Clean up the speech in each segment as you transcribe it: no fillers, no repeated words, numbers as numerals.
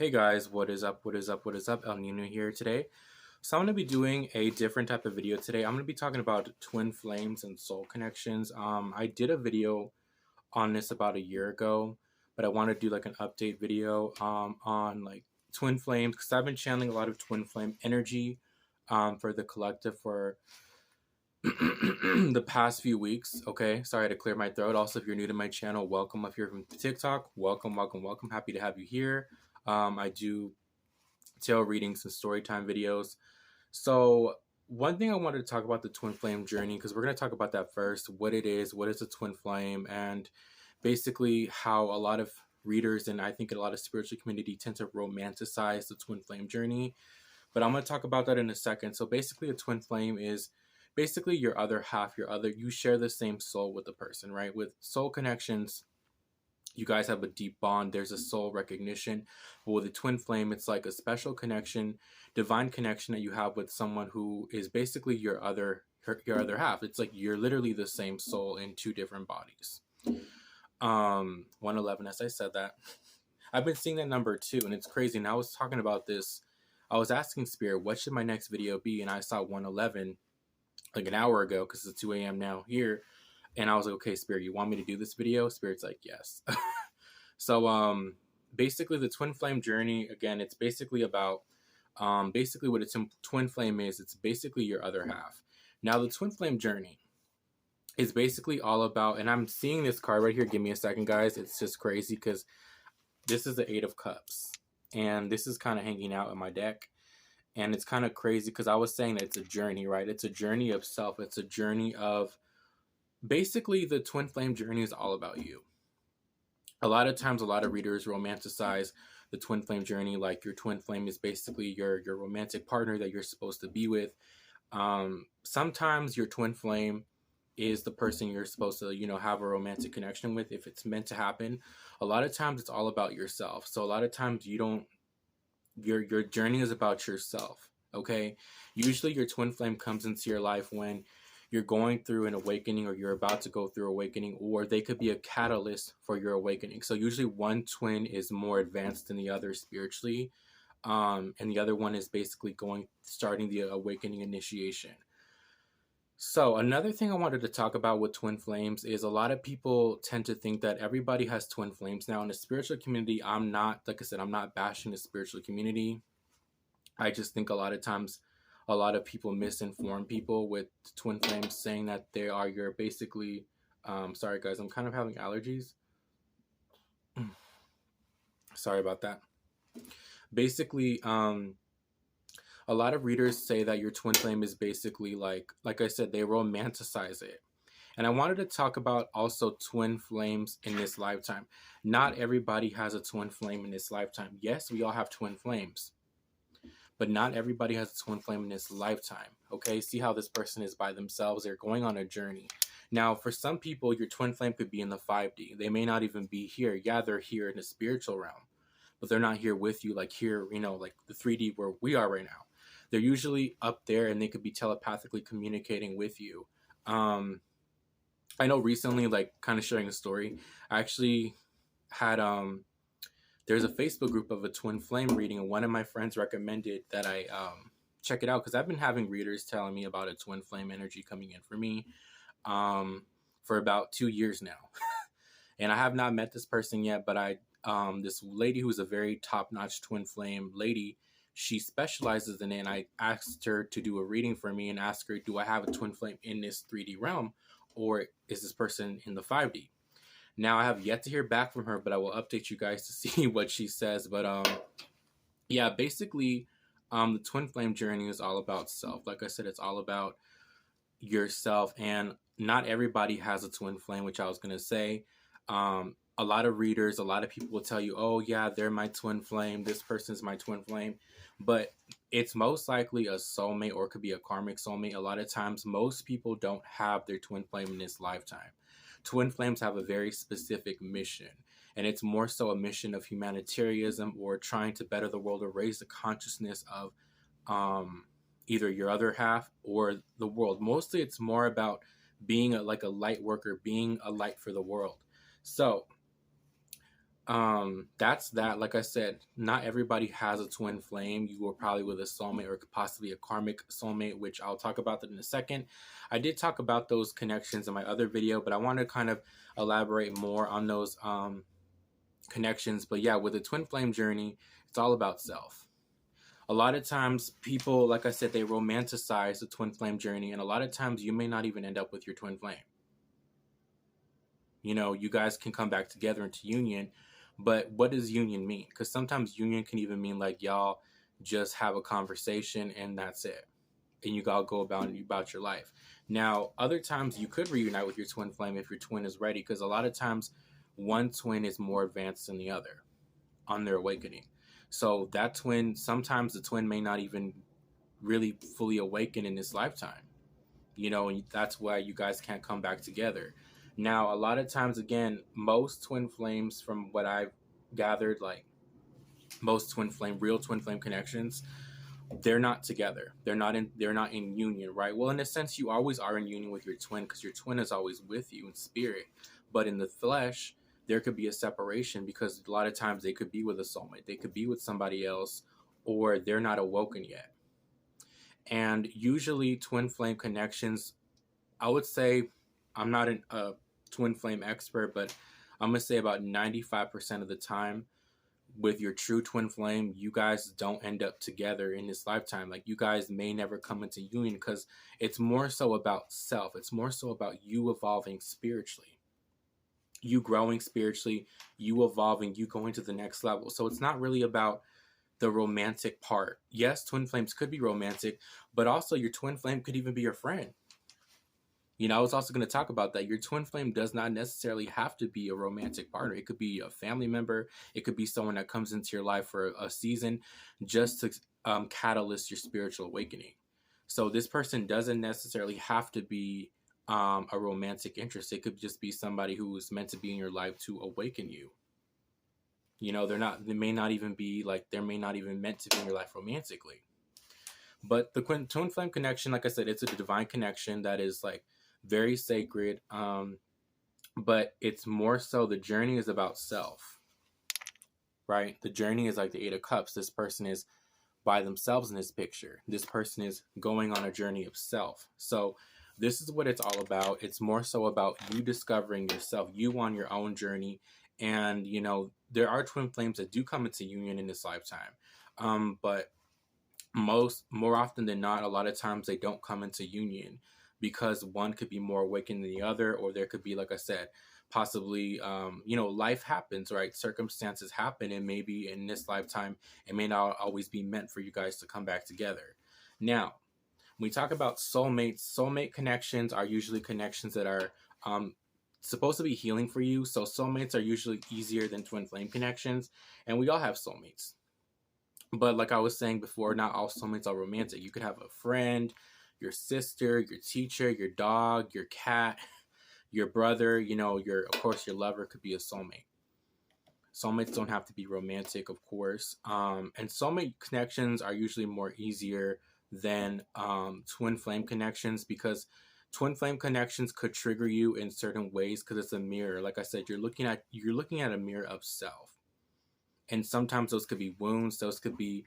Hey guys, what is up? What is up? What is up? El Nino here today. So I'm going to be doing a different type of video today. I'm going to be talking about twin flames and soul connections. I did a video on this about a year ago, but I want to do like an update video on like twin flames because I've been channeling a lot of twin flame energy for the collective for the past few weeks. Okay, sorry to clear my throat. Also, if you're new to my channel, welcome. If you're from TikTok, welcome, welcome, welcome. Happy to have you here. I do tarot readings and story time videos. So one thing I wanted to talk about the twin flame journey, because we're going to talk about that first, what it is, what is a twin flame, and basically how a lot of readers and I think a lot of spiritual community tend to romanticize the twin flame journey. But I'm going to talk about that in a second. So basically a twin flame is basically your other half, you share the same soul with the person, right? With soul connections, you guys have a deep bond. There's a soul recognition. But with a twin flame, it's like a special connection, divine connection that you have with someone who is basically your other half. It's like you're literally the same soul in two different bodies. 111, as I said that. I've been seeing that number too, and it's crazy. And I was talking about this. I was asking Spirit, what should my next video be? And I saw 111 like an hour ago because it's 2 a.m. now here. And I was like, okay, Spirit, you want me to do this video? Spirit's like, yes. So basically the twin flame journey, again, it's basically about basically what a twin flame is. It's basically your other half. Now the twin flame journey is basically all about, and I'm seeing this card right here. Give me a second, guys. It's just crazy because this is the 8 of Cups. And this is kind of hanging out in my deck. And it's kind of crazy because I was saying that it's a journey, right? It's a journey of self. It's a journey of, basically the twin flame journey is all about you. A lot of times, a lot of readers romanticize the twin flame journey, like your twin flame is basically your romantic partner that you're supposed to be with. Sometimes your twin flame is the person you're supposed to, have a romantic connection with if it's meant to happen. A lot of times it's all about yourself. So a lot of times your journey is about yourself. Okay. Usually your twin flame comes into your life when you're going through an awakening, or you're about to go through awakening, or they could be a catalyst for your awakening. So usually one twin is more advanced than the other spiritually. And the other one is basically starting the awakening initiation. So another thing I wanted to talk about with twin flames is a lot of people tend to think that everybody has twin flames. Now in the spiritual community, I'm not bashing the spiritual community. I just think a lot of times a lot of people misinform people with twin flames, saying that they are your basically, sorry guys, I'm kind of having allergies. Sorry about that. Basically, a lot of readers say that your twin flame is basically like I said, they romanticize it. And I wanted to talk about also twin flames in this lifetime. Not everybody has a twin flame in this lifetime. Yes, we all have twin flames, but not everybody has a twin flame in this lifetime. Okay, see how this person is by themselves. They're going on a journey. Now, for some people, your twin flame could be in the 5D. They may not even be here. Yeah, they're here in the spiritual realm, but they're not here with you, like here, like the 3D where we are right now. They're usually up there, and they could be telepathically communicating with you. I know recently, like kind of sharing a story, I actually had there's a Facebook group of a twin flame reading, and one of my friends recommended that I check it out because I've been having readers telling me about a twin flame energy coming in for me for about 2 years now. And I have not met this person yet, but this lady who's a very top-notch twin flame lady, she specializes in it, and I asked her to do a reading for me and asked her, do I have a twin flame in this 3D realm, or is this person in the 5D? Now, I have yet to hear back from her, but I will update you guys to see what she says. But yeah, basically, the twin flame journey is all about self. Like I said, it's all about yourself, and not everybody has a twin flame, which I was going to say. A lot of readers, a lot of people will tell you, oh yeah, they're my twin flame, this person's my twin flame, but it's most likely a soulmate, or it could be a karmic soulmate. A lot of times, most people don't have their twin flame in this lifetime. Twin flames have a very specific mission, and it's more so a mission of humanitarianism, or trying to better the world, or raise the consciousness of either your other half or the world. Mostly it's more about being like a light worker, being a light for the world. So That's that. Like I said, not everybody has a twin flame. You were probably with a soulmate or possibly a karmic soulmate, which I'll talk about that in a second. I did talk about those connections in my other video, but I want to kind of elaborate more on those connections. But yeah, with the twin flame journey, it's all about self. A lot of times people, like I said, they romanticize the twin flame journey, and a lot of times you may not even end up with your twin flame. You know, you guys can come back together into union, but what does union mean? Because sometimes union can even mean like y'all just have a conversation and that's it, and you gotta go about your life. Now, other times you could reunite with your twin flame if your twin is ready, because a lot of times one twin is more advanced than the other on their awakening. So that twin, sometimes the twin may not even really fully awaken in this lifetime, you know, and that's why you guys can't come back together. Now, a lot of times, again, most twin flames, from what I've gathered, like most real twin flame connections, they're not together. They're not in union, right? Well, in a sense, you always are in union with your twin because your twin is always with you in spirit. But in the flesh, there could be a separation because a lot of times they could be with a soulmate, they could be with somebody else, or they're not awoken yet. And usually, twin flame connections, I would say, I'm not a twin flame expert, but I'm gonna say about 95% of the time with your true twin flame, you guys don't end up together in this lifetime. Like, you guys may never come into union because it's more so about self. It's more so about you evolving spiritually, you growing spiritually, you evolving, you going to the next level. So it's not really about the romantic part. Yes, twin flames could be romantic, but also your twin flame could even be your friend. You know, I was also going to talk about that. Your twin flame does not necessarily have to be a romantic partner. It could be a family member. It could be someone that comes into your life for a season just to catalyst your spiritual awakening. So this person doesn't necessarily have to be a romantic interest. It could just be somebody who is meant to be in your life to awaken you. You know, they may not even meant to be in your life romantically. But the twin flame connection, like I said, it's a divine connection that is like very sacred. But it's more so the journey is about self, right? The journey is like the Eight of Cups. This person is by themselves in this picture. This person is going on a journey of self. So this is what it's all about. It's more so about you discovering yourself, you on your own journey. And, you know, there are twin flames that do come into union in this lifetime. But more often than not, a lot of times they don't come into union because one could be more awakened than the other, or there could be, like I said, possibly, you know, life happens, right? Circumstances happen, and maybe in this lifetime, it may not always be meant for you guys to come back together. Now, when we talk about soulmates, soulmate connections are usually connections that are supposed to be healing for you. So soulmates are usually easier than twin flame connections, and we all have soulmates. But like I was saying before, not all soulmates are romantic. You could have a friend, your sister, your teacher, your dog, your cat, your brother, you know, of course your lover could be a soulmate. Soulmates don't have to be romantic, of course. And soulmate connections are usually more easier than twin flame connections, because twin flame connections could trigger you in certain ways because it's a mirror. Like I said, you're looking at a mirror of self. And sometimes those could be wounds, those could be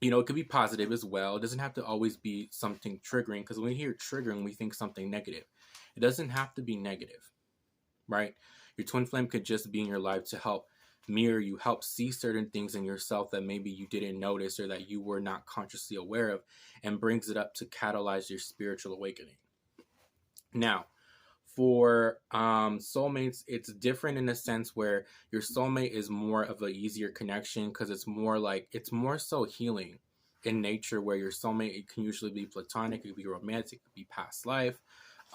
you know, it could be positive as well. It doesn't have to always be something triggering, because when we hear triggering, we think something negative. It doesn't have to be negative, right? Your twin flame could just be in your life to help mirror you, help see certain things in yourself that maybe you didn't notice or that you were not consciously aware of, and brings it up to catalyze your spiritual awakening. Now, for soulmates, it's different in a sense where your soulmate is more of an easier connection because it's more so healing in nature, where your soulmate, it can usually be platonic, it could be romantic, it could be past life.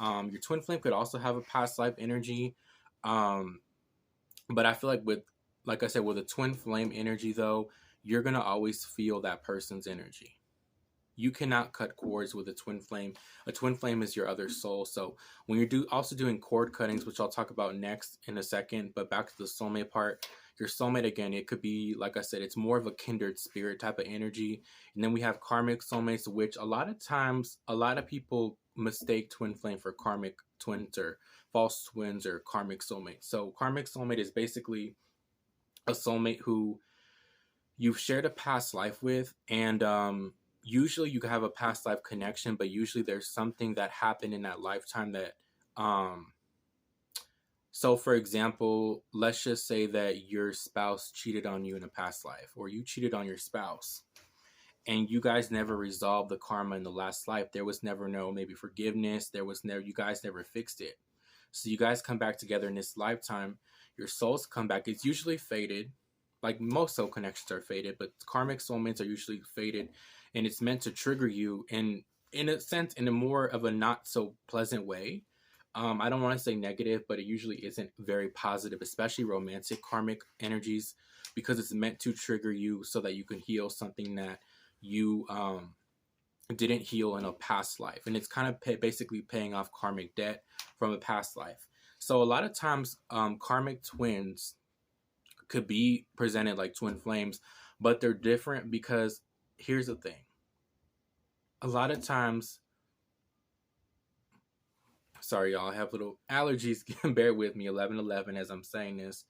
Your twin flame could also have a past life energy. But I feel like I said, with a twin flame energy though, you're going to always feel that person's energy. You cannot cut cords with a twin flame. A twin flame is your other soul. So when you're also doing cord cuttings, which I'll talk about next in a second, but back to the soulmate part, your soulmate, again, it could be, like I said, it's more of a kindred spirit type of energy. And then we have karmic soulmates, which a lot of times, a lot of people mistake twin flame for karmic twins or false twins or karmic soulmate. So karmic soulmate is basically a soulmate who you've shared a past life with, and usually you have a past life connection, but usually there's something that happened in that lifetime that um so for example, let's just say that your spouse cheated on you in a past life, or you cheated on your spouse, and you guys never resolved the karma in the last life. There was never no maybe forgiveness. There was never, you guys never fixed it. So you guys come back together in this lifetime. Your souls come back. It's usually fated. Like most soul connections are fated, but karmic soulmates are usually fated, and it's meant to trigger you in a sense, in a more of a not so pleasant way. I don't want to say negative, but it usually isn't very positive, especially romantic karmic energies, because it's meant to trigger you so that you can heal something that you didn't heal in a past life, and it's kind of basically paying off karmic debt from a past life. So a lot of times karmic twins could be presented like twin flames, but they're different because here's the thing. A lot of times, sorry y'all, I have little allergies. Bear with me. 11:11 as I'm saying this.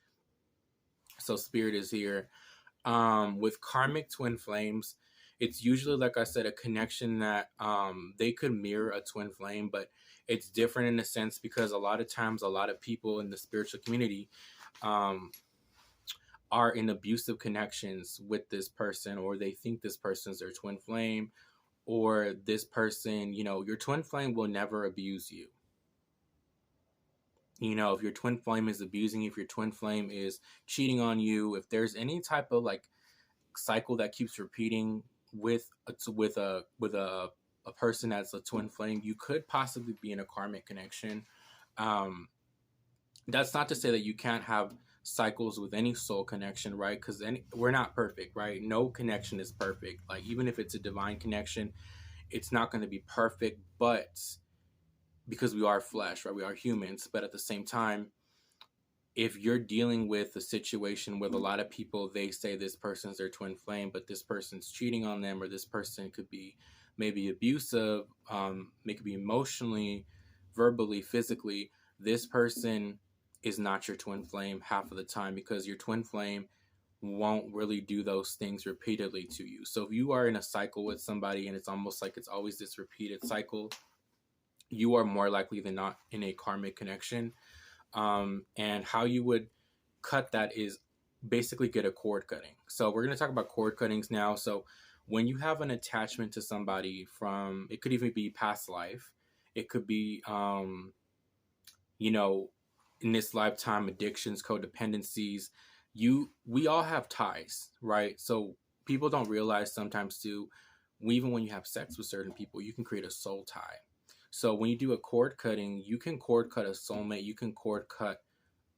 So spirit is here. With karmic twin flames, it's usually, like I said, a connection that they could mirror a twin flame, but it's different in a sense because a lot of times a lot of people in the spiritual community are in abusive connections with this person, or they think this person's their twin flame, or this person, you know, your twin flame will never abuse you. You know, if your twin flame is abusing you, if your twin flame is cheating on you, if there's any type of like cycle that keeps repeating with a person that's a twin flame, you could possibly be in a karmic connection. Um, that's not to say that you can't have cycles with any soul connection, right? Because we're not perfect, right? No connection is perfect. Like even if it's a divine connection, it's not going to be perfect, but because we are flesh, right? We are humans, but at the same time, if you're dealing with a situation with a lot of people, they say this person's their twin flame, but this person's cheating on them, or this person could be maybe abusive, it could be emotionally, verbally, physically. This person is not your twin flame half of the time, because your twin flame won't really do those things repeatedly to you. So if you are in a cycle with somebody and it's almost like it's always this repeated cycle, you are more likely than not in a karmic connection. And how you would cut that is basically get a cord cutting. So we're going to talk about cord cuttings now. So when you have an attachment to somebody from, it could even be past life, it could be you know, in this lifetime, addictions, codependencies, we all have ties, right? So people don't realize sometimes too, even when you have sex with certain people, you can create a soul tie. So when you do a cord cutting, you can cord cut a soulmate, you can cord cut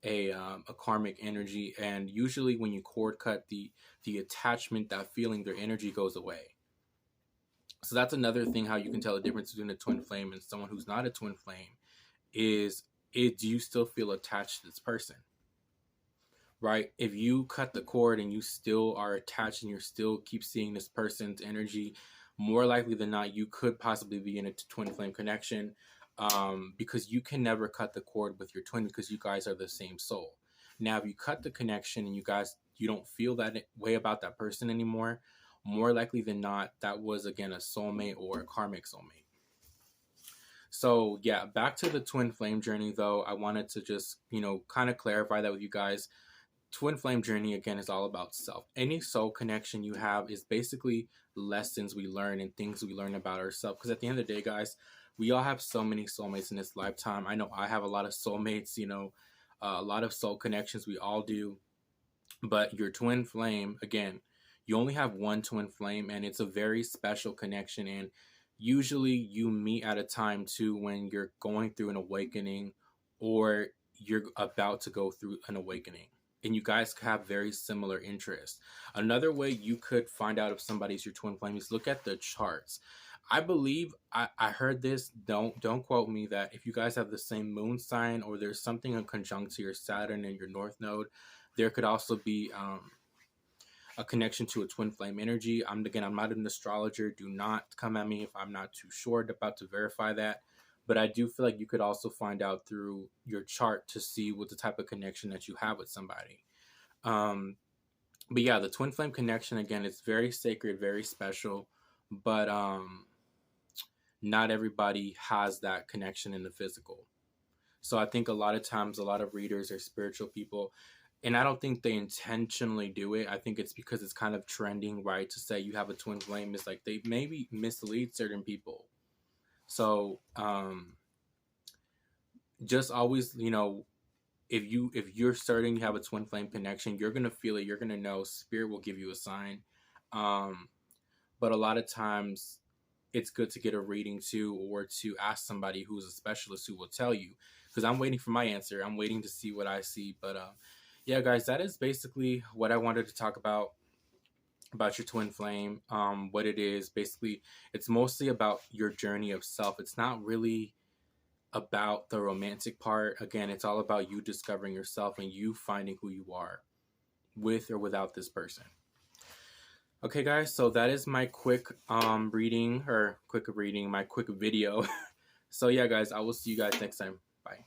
a karmic energy, and usually when you cord cut, the attachment, that feeling, their energy goes away. So that's another thing how you can tell the difference between a twin flame and someone who's not a twin flame is do you still feel attached to this person, right? If you cut the cord and you still are attached and you still keep seeing this person's energy, more likely than not, you could possibly be in a twin flame connection, because you can never cut the cord with your twin because you guys are the same soul. Now, if you cut the connection and you don't feel that way about that person anymore, more likely than not, that was again a soulmate or a karmic soulmate. So yeah, back to the twin flame journey though, I wanted to just, kind of clarify that with you guys. Twin flame journey again is all about self. Any soul connection you have is basically lessons we learn and things we learn about ourselves. Because at the end of the day, guys, we all have so many soulmates in this lifetime. I know I have a lot of soulmates, a lot of soul connections. We all do. But your twin flame, again, you only have one twin flame, and it's a very special connection. And usually you meet at a time too when you're going through an awakening, or you're about to go through an awakening, and you guys have very similar interests. Another way you could find out if somebody's your twin flame is look at the charts. I believe I heard this. Don't quote me, that if you guys have the same moon sign, or there's something in conjunct to your Saturn and your North Node, there could also be a connection to a twin flame energy. I'm not an astrologer. Do not come at me if I'm not too sure, about to verify that. But I do feel like you could also find out through your chart to see what the type of connection that you have with somebody. Um, but yeah, the twin flame connection, again, it's very sacred, very special, but not everybody has that connection in the physical. So I think a lot of times, a lot of readers are spiritual people, and I don't think they intentionally do it. I think it's because it's kind of trending, right? To say you have a twin flame is like they maybe mislead certain people. So just always, if you're certain you have a twin flame connection, you're gonna feel it. You're gonna know. Spirit will give you a sign. Um, but a lot of times it's good to get a reading too, or to ask somebody who's a specialist who will tell you, because I'm waiting for my answer. I'm waiting to see what I see. But yeah, guys, that is basically what I wanted to talk about your twin flame. What it is, basically, it's mostly about your journey of self. It's not really about the romantic part. Again, it's all about you discovering yourself and you finding who you are with or without this person. Okay, guys, so that is my quick reading, my quick video. So yeah, guys, I will see you guys next time. Bye.